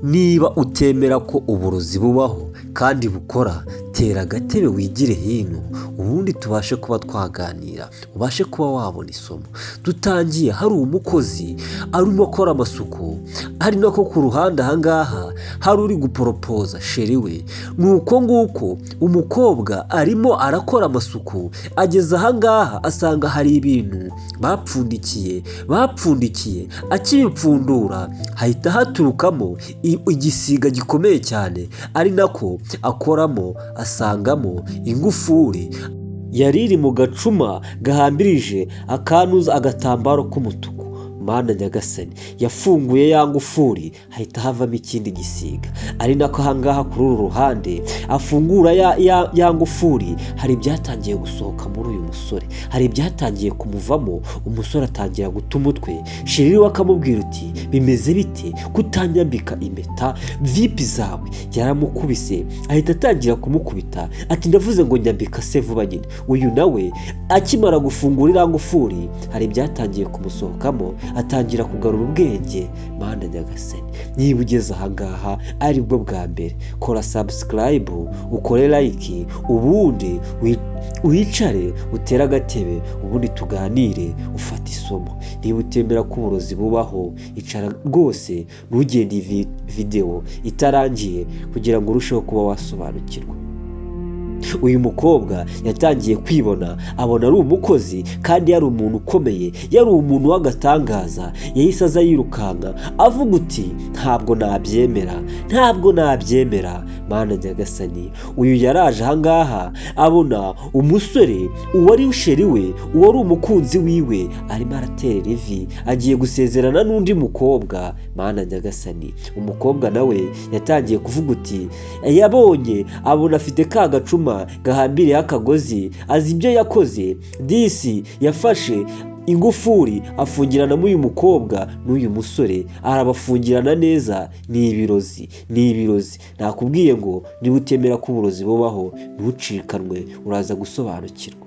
Niba utemera ko uburozi bubaho kandi bukora, tera agatebe wigire hino, ubundi tubashe kuba twaganira, ubashe kuba wabona isomo. Dutangiye hari umukozi arimo akora amasuku, ari nako ku ruhande ahangaha hari uri guporopoza sheri we. Nuko nguko umukobwa arimo arakora amasuku, ageze ahangaha asanga hari ibintu bapfundikiye, akibipfundura hahita haturukamo igisiga gikomeye cyane, ari nako akoramo asangamo ingufuri yari iri mu gacuma gahambirije akanuza agatambaro k'umutuku. Mana nyagasani, yafunguye ya ngufuri hahita havamo ikindi gisiga, ari nako ahangaha kuri uru ruhande afungura ya ngufuri, hari ibyatangiye gusohoka muri uyu musore, hari ibyatangiye kumuvamo. Umusore atangira guta umutwe, sheri we akamubwira uti bimeze bite kutanyambika impeta, vipi zawe? Yaramukubise, ahita atangira kumukubita ati ndavuze ngo nyambika se vuba nyine. Uyu nawe akimara gufungura iriya ngufuri hari ibyatangiye kumusohokamo, atangira kugarura ubwenge. Mana nyagasani, niba ugeze ahangaha ari bwo bwa mbere, kora subscribe, ukore like, ubundi wicare utere agatebe, ubundi tuganire ufate isomo. Niba utemera ko uburozi bubaho, icara rwose ntugende iyi video itarangiye kugira ngo urusheho kuba wasobanukirwa. Uyu mukobwa yatangiye kwibona, abona ari umukozi kandi yari umuntu ukomeye, yari umuntu w'agatangaza. Yahise aza yirukanka avuga uti ntabwo nabyemera. Mana nyagasani, uyu yaraje ahangaha abona umusore uwari sheri we, uwari umukunzi wiwe, arimo araterera ivi, agiye gusezerana n'undi mukobwa. Mana nyagasani, umukobwa nawe yatangiye kuvuga uti yabonye abona afite ka gacuma gahambiriyeho akagozi, azi ibyo yakoze. Disi yafashe ingufuri afungiranamo uyu mukobwa n'uyu musore, arabafungirana neza. Ni ibirozi. Nakubwiye ngo niba utemera ko uburozi bubaho, ntucikanwe, uraza gusobanukirwa.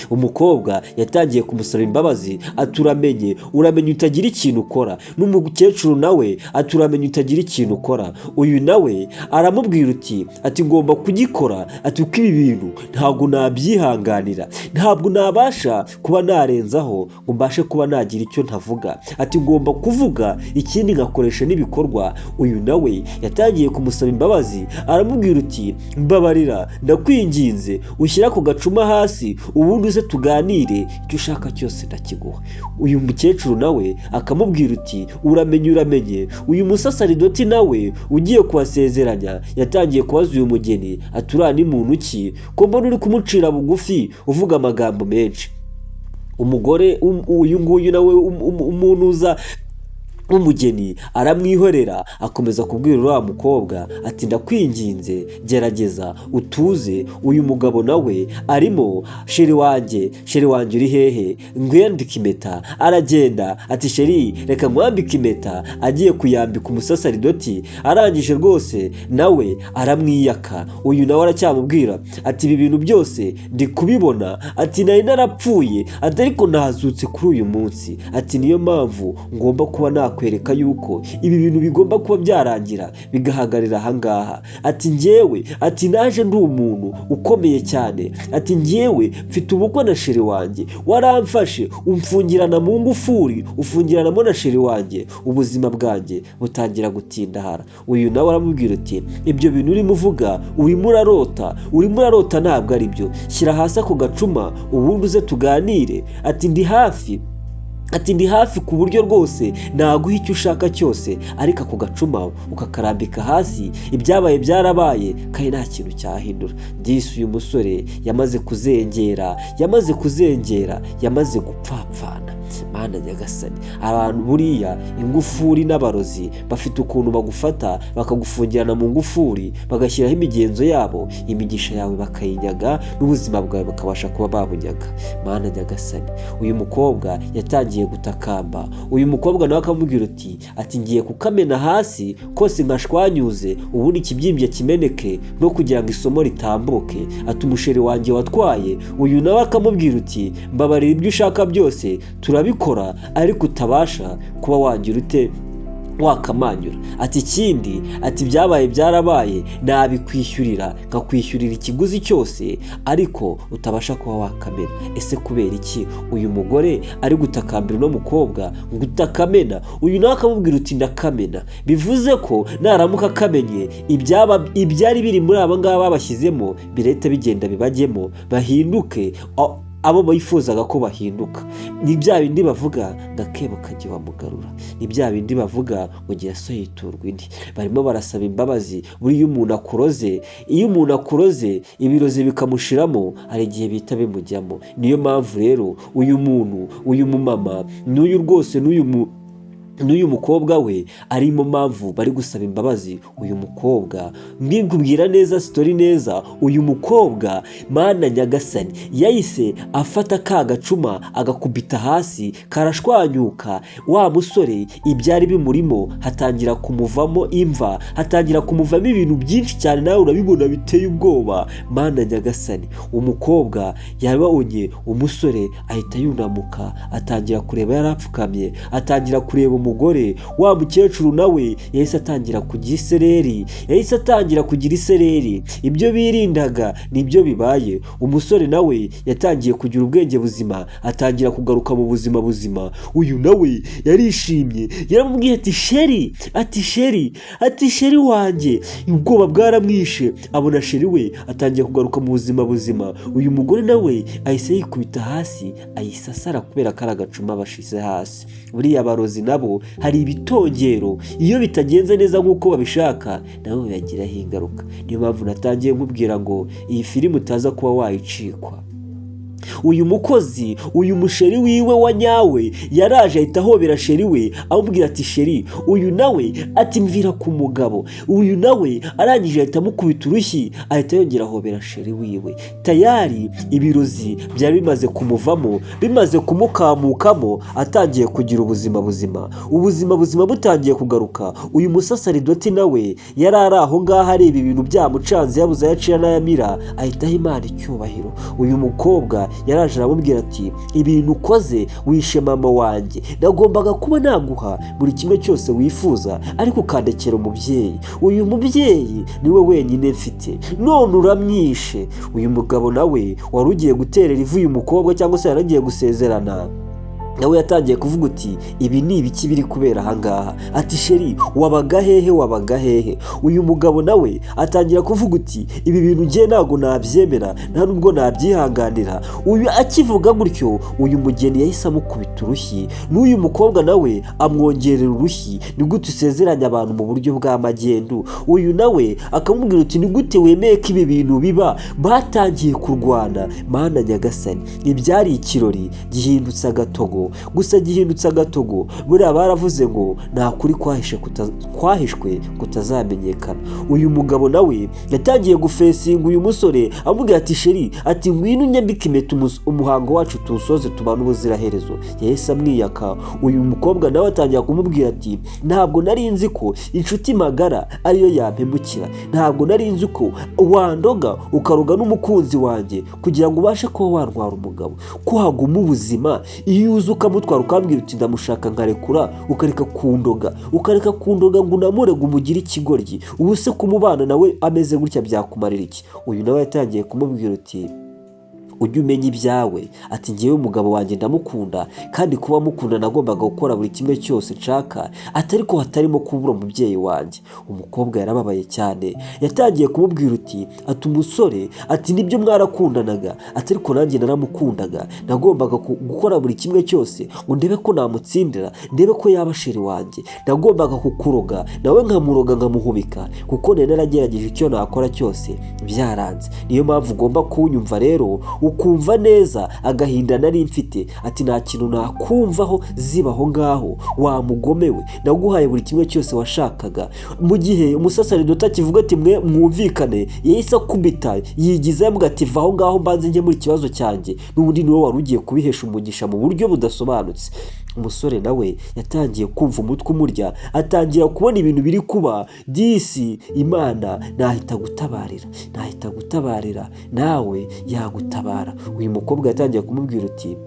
Umukobwa yatangiye kumusaba imbabazi, aturamenye utagira ikintu ukora. N'umukecuru nawe aturamenye utagira ikintu ukora. Uyu nawe aramubwira uti ati ngomba kugikora, ati uko ibi bintu ntabwo nabyihanganira, ntabwo nabasha kuba narenzaho ngo mbashe kuba nagira icyo ntavuga, ati ngomba kuvuga ikindi ngakoresha n'ibikorwa. Uyu nawe yatangiye kumusaba imbabazi, aramubwira uti mbabarira, ndakwinginze ushyira ku gacuma hasi, ubundi uze tuganire, icyo ushaka cyose ndakiguha. Uyu mukecuru nawe akamubwira uti uramenye. Uyu musasaridoti nawe ugiye kuhasezeranya yatangiye kubaza uyu mugeni ati uriya ni muntu ki, ko mbona uri kumucira bugufi uvuga amagambo menshi. Umugore uyu nguyu nawe umuntu uza umugeni aramwihorera, akomeza kubwira uriya mukobwa ati ndakwinginze gerageza utuze. Uyu mugabo nawe arimo sheri wanjye uri hehe, ngwambike impeta. Aragenda ati sheri reka mwambike impeta, agiye kuyambika umusasaridoti, arangije rwose nawe aramwiyaka. Uyu nawe aracyamubwira ati ibi bintu byose ndi kubibona, ati nari narapfuye, ati ariko nahazutse kuri uyu munsi, ati niyo mpamvu ngomba kuba nakwereka yuko ibi bintu bigomba kuba byarangira bigahagarira ahangaha. Ati njyewe, ati naje ndi umuntu ukomeye cyane, ati njyewe mfite ubukwe na sheri wanjye, waramfashe umfungirana mu ngufuri, ufungiranamo na sheri wanjye, ubuzima bwanjye butangira gutindahara. Uyu nawe aramubwira ati ibyo bintu urimo uvuga urimo urarota ntabwo ari byo, shyira hasi ako gacuma ubundi uze tuganire. Ati ndi hafi ku buryo rwose naguha icyo ushaka cyose, ariko ako gacuma ukakarambika hasi, ibyabaye byarabaye kandi nta kintu cyahindura. Disi uyu musore yamaze kuzengera, yamaze gupfapfana. Mana nyagasani, abantu buriya ingufuri n'abarozi bafite ukuntu bagufata bakagufungirana mu ngufuri, bagashyiraho imigenzo yabo, imigisha yawe bakayinyaga, n'ubuzima bwawe bakabasha kuba babunyaga. Mana nyagasani, uyu mukobwa yatangiye gutakamba. Uyu mukobwa nawe akamubwira ati ngiye kukamena hasi kose nkashwanyuze, ubundi ikibyimbye kimeneke, no kugira ngo isomo ritambuke. Ati umusheri wanjye watwaye. Uyu nawe akamubwira uti mbabarira ibyo ushaka byose turabikora, ariko utabasha kuba wagira wakamanyura. Ati ikindi, ati byabaye byarabaye, nabikwishyurira, nkakwishyurira ikiguzi cyose, ariko utabasha kuba wakamena. Ese kubera iki uyu mugore ari gutakambira uno mukobwa ngo utakamena? Uyu nawe akamubwira uti ndakamena. Bivuze ko naramuka akamenye ibyari biri muri aba ngaba babashyizemo birahita bigenda bibajyemo, bahinduke abo bifuzaga ko bahinduka. Ni bya bindi bavuga ngo akebo kajya wamugarura, ni bya bindi bavuga ngo gihe so yiturwa indi. Barimo barasaba imbabazi. Buriya iyo umuntu akuroze ibirozi bikamushiramo, hari igihe bita bimujyamo. Niyo mpamvu rero uyu mumama n'uyu rwose n'uyu mukobwa we ari mu mpamvu bari gusaba imbabazi uyu mukobwa. Mbibwira neza sitori neza, uyu mukobwa Mana nyagasani yahise afata ka gacuma agakubita hasi, karashwanyuka. Wa musore ibyari bimurimo hatangira kumuvamo imva, hatangira kumuvamo ibintu byinshi cyane, nawe urabibona biteye ubwoba. Mana nyagasani, umukobwa yabonye umusore ahita yunamuka, atangira kureba, yarapfukamye, atangira kureba umugore. Wa mukecuru nawe yahise atangira kugira isereri. Ibyo birindaga nibyo bibaye. Umusore nawe yatangiye kugira ubwenge buzima, atangira kugaruka mu buzima buzima. Uyu nawe yarishimye, yaramubwiye ati sheri wanjye. Ubwoba bwaramwishe, abona sheri we atangiye kugaruka mu buzima buzima. Uyu mugore nawe ahise yikubita hasi, ayisasara kubera ko ari agacuma bashize hasi. Buriya abarozi nabo hari ibitongero, iyo bitagenze neza nk'uko babishaka nabo bibagiraho ingaruka. Niyo mpamvu natangiye nkubwira ngo iyi filime utaza kuba wayicikwa. Uyu mukozi, uyu musheri wiwe wa nyawe yaraje ahita ahobera sheri we, amubwira ati sheri. Uyu nawe ati mvira ku mugabo. Uyu nawe arangije ahita amukubita urushyi, ahita yongera ahobera sheri wiwe. Tayari ibirozi byari bimaze kumuvamo, bimaze kumukamukamo, atangiye kugira ubuzima buzima butangiye kugaruka. Uyu musasaridoti nawe yari ari aho ngaho areba ibintu byamucanze, yabuze ayacira n'ayamira, ahitaho Imana icyubahiro. Uyu mukobwa yaraje aramubwira ati ibintu ukoze wishe mama wanjye, nagombaga kuba naguha buri kimwe cyose wifuza, ariko ukandekera umubyeyi. Uyu mubyeyi niwe wenyine mfite, none uramwishe. Uyu mugabo nawe wari ugiye guterera ivu uyu mukobwa, cyangwa se yaragiye gusezerana, nawe yatangiye kuvuga uti ibi ni ibiki biri kubera ahangaha. Ati sheri wabaga hehe? Uyu mugabo nawe atangira kuvuga uti ibi bintu ngiye ntago nabyemera, nta nubwo nabyihanganira. Uyu akivuga gutyo, uyu mugeni yahise amukubita urushyi, n'uyu mukobwa nawe amwongerera urushyi. Ni gute usezeranya abantu mu buryo bw'amagendu? Uyu nawe akamubwira uti ni gute wemeye ko ibi bintu biba? Batangiye kurwana. Mana nyagasani, ibyari ikirori gihindutse agatogo. Gusa gihindutse agatogo, buriya baravuze ngo nta kuri kwahishwe kutazamenyekana. Uyu mugabo nawe yatangiye gufesinga uyu musore, amubwira ati sheri, ati ngwino unyambike impeta, umuhango wacu tuwusoze tubane ubuziraherezo. Yahise amwiyaka. Uyu mukobwa nawe atangira kumubwira ati ntabwo nari nzi ko inshuti magara ariyo yampemukira, ntabwo nari nzi ko wandoga ukaroga n'umukunzi wanjye kugira ngo ubashe kuba warwara umugabo, ko haguma ubuzima. Iyo uzi ukamutwara ukambwira uti ndamushaka nkarekura, ukareka kundoga ngo unamurege umugire ikigoryi, ubu se kumubana nawe ameze gutya byakumarira iki? Uyu nawe yatangiye kumubwira uti ujye umenya ibyawe. Ati ngewe umugabo wanjye ndamukunda, kandi kuba mukunda nagombaga gukora buri kimwe cyose nshaka, atari ko hatarimo kubura umubyeyi wanjye. Umukobwa yarababaye cyane, yatangiye kumubwira uti ati umusore, ati nibyo mwarakundanaga, atari ko nanjye naramukundaga, nagombaga gukora buri kimwe cyose ngo ndebe ko namutsindira, ndebe ko yaba sheri wanjye. Nagombaga kukuroga nawe nkamuroga nkamuhubika, kuko nari naragerageje icyo nakora cyose byaranze. Niyo mpamvu ugomba kunyumva rero, ukumva neza agahinda nari mfite. Ati nta kintu nakumvaho zibaho ngaho, wamugomewe, naguhaye buri kimwe cyose washakaga. Mu gihe umusasaridoti akivuga ati mwe mwumvikane, yahise akubita, yigiza yambwa ati va aho ngaho mbanze njye muri kibazo cyanjye, n'ubundi niwe wari ugiye kubihesha umugisha mu buryo budasobanutse. Umusore nawe yatangiye kumva umutwe umurya, atangira kubona ibintu biri kuba. Disi Imana nahita gutabarira, nawe yagutabara. Uyu mukobwa yatangiye kumubwira uti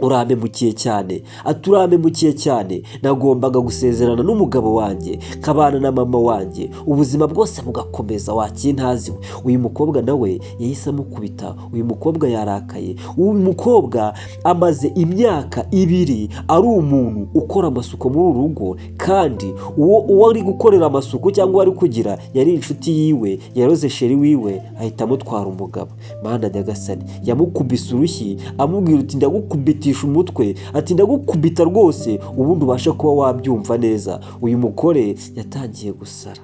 urampemukiye cyane, ati urampemukiye cyane, nagombaga gusezerana n'umugabo wanjye, kabana na mama wanjye, ubuzima bwose bugakomeza, wakintaziwe. Uyu mukobwa nawe yahise amukubita. Uyu mukobwa yarakaye. Uyu mukobwa amaze imyaka 2 ari umuntu ukora amasuku muri uru rugo, kandi uwo ari gukorera amasuku cyangwa uwo ari kugira yari inshuti yiwe, yaroze sheri wiwe, ahita amutwara umugabo. Mana Nyagasani, yamukubise urushyi amubwira uti ndagukubita umutwe, ati ndagukubita rwose ubundi ubasha kuba wabyumva neza. Uyu mugore yatangiye gusara.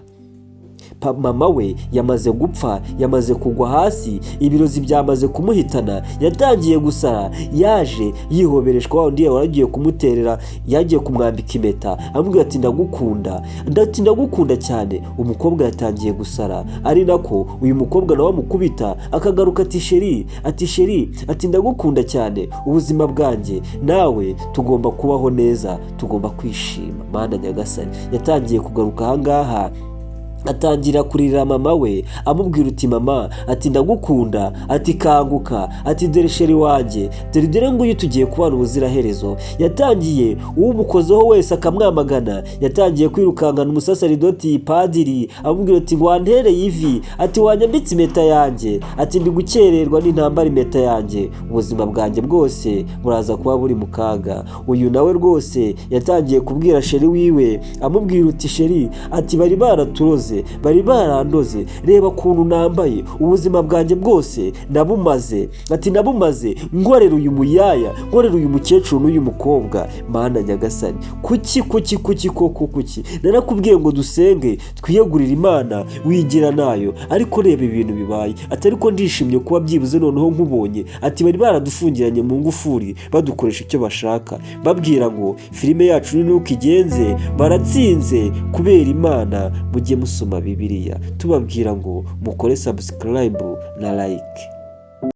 Mama we yamaze gupfa, yamaze kugwa hasi, ibirozi byamaze kumuhitana, yatangiye gusara. Yaje yihobereshwa wa undi waragiye kumuterera, yagiye kumwambika impeta, amubwira ati ndagukunda cyane. Umukobwa yatangiye gusara, ari nako uyu mukobwa nawe amukubita, akagaruka ati sheri, ati ndagukunda cyane, ubuzima bwanjye nawe tugomba kubaho neza, tugomba kwishima. Mana Nyagasani, yatangiye kugaruka ahangaha, atangira kurira mama we, amubwira uti mama, ati ndagukunda, ati kanguka, ati dore sheri wanjye, dore nguyu tugiye kubana ubuziraherezo. Yatangiye uwumukozeho wese akamwamagana, yatangiye kwirukankana umusaseridoti padiri, amubwira ati ngo wantereye ivi, ati wanyambitse impeta yanjye, ati ndi gukererwa n'intambara impeta yanjye, ubuzima bwanjye bwose buraza kuba buri mu kaga. Uyu nawe rwose yatangiye kubwira sheri wiwe, amubwira uti sheri, ati bari baraturoze, bari barandoze, reba kuntu nambaye, ubuzima bwanjye bwose nabumaze, ati nabumaze nkorera uyu muyaya, nkorera uyu mukecuru n'uyu mukobwa. Mana Nyagasani, kuki narakubwiye ngo dusenge twiyegurire Imana, wigira nayo, ariko reba ibintu bibaye. Ati ariko ndishimye kuba byibuze noneho nkubonye. Ati bari baradufungiranye mu ngufuri badukoresha icyo bashaka, babwira ngo filime yacu ni uko igenze, baratsinze kubera Imana. Mujye musoma Bibiliya, tubabwira ngo mukore subscribe na like.